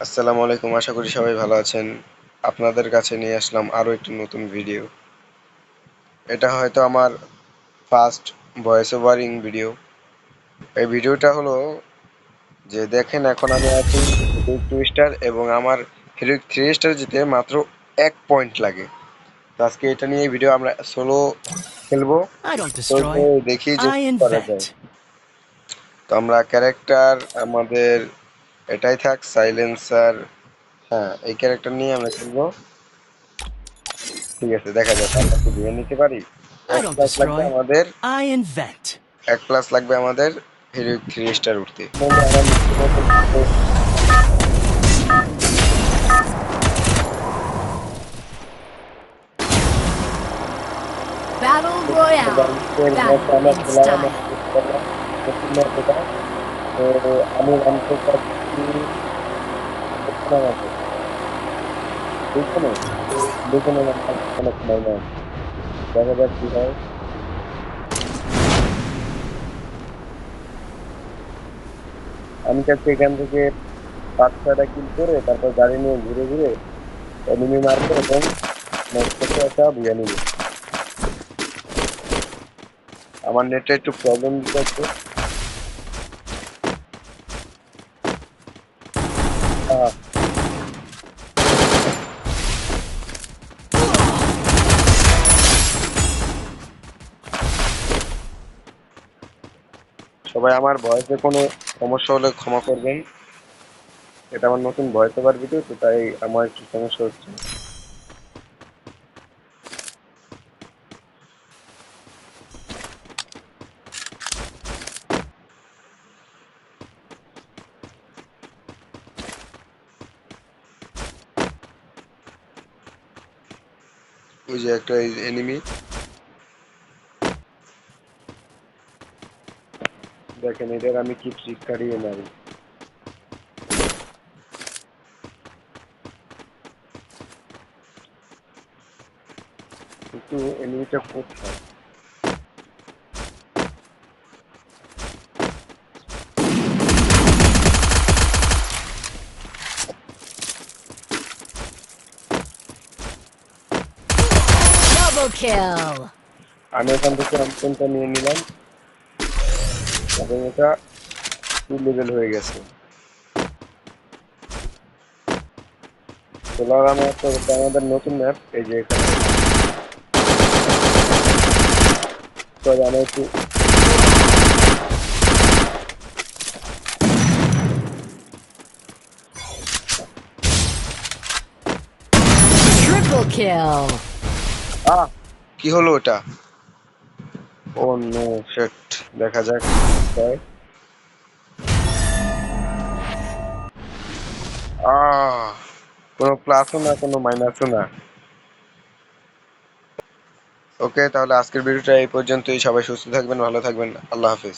আসসালামু আলাইকুম, আশা করি সবাই ভালো আছেন। আপনাদের কাছে নিয়ে আসলাম আরও একটি নতুন ভিডিও। এটা হয়তো আমার ফার্স্ট ভয়েস ওভারিং ভিডিও। এই ভিডিওটা হলো যে দেখেন, এখন আমি আছি হিরোইক 2 স্টার এবং আমার হিরোইক 3 স্টার যেতে মাত্র 1 পয়েন্ট লাগে। তো আজকে এটা নিয়ে ভিডিও, আমরা সোলো খেলবো। I don't তো destroy, দেখি যে I কি করা যায়। invent. তো আমরা ক্যারেক্টার আমাদের এটাই থাক, সাইলেন্সার। হ্যাঁ, এই ক্যারেক্টার নিয়ে আমরা খেলবো। ঠিক আছে, দেখা যাক আমরা কি ধুয়ে নিতে পারি। I এক don't প্লাস লাগবে destroy, আমাদের I invent. 1 প্লাস লাগবে আমাদের হিরোইক 3 স্টার উঠতে। Battle Royale. Battle in style. আমি নামতে চাচ্ছি দেখুন দেখুন অনেক সময় না, দেখা যাক কি হয়। আমি চাচ্ছি এখান থেকে 5-6টা কিল করে তারপর গাড়ি নিয়ে ঘুরে ঘুরে এনিমি মারবো এবং একটা বুঝে নিব। আমার নেটে একটু প্রবলেম দিচ্ছে। সবাই আমার ভয়েসে কোনো সমস্যা হলে ক্ষমা করবেন। এটা আমার নতুন ভয়েস ওভার ভিডিও, তো তাই আমার একটু সমস্যা হচ্ছে। ওই যে একটা এনিমি, দেখেন এদের আমি কি ট্রিক কাটিয়ে মারি। কিন্তু এনিমিটা কোথায়? Double kill. আমি এখান থেকে অন্তনটা নিয়ে নিলাম এবং এটা 2 লেভেল হয়ে গেছে। সোলার আমি একটা, এটা আমাদের নতুন ম্যাপ। এই যে এখানে সরি, আমি একটু Triple kill. কি হলো ওটা? ও নো শিট, দেখা যাক হয়। কোনো প্লাসও না, কোনো মাইনাসও না। ওকে, তাহলে আজকের ভিডিওটা এই পর্যন্তই। সবাই সুস্থ থাকবেন, ভালো থাকবেন। আল্লাহ হাফেজ।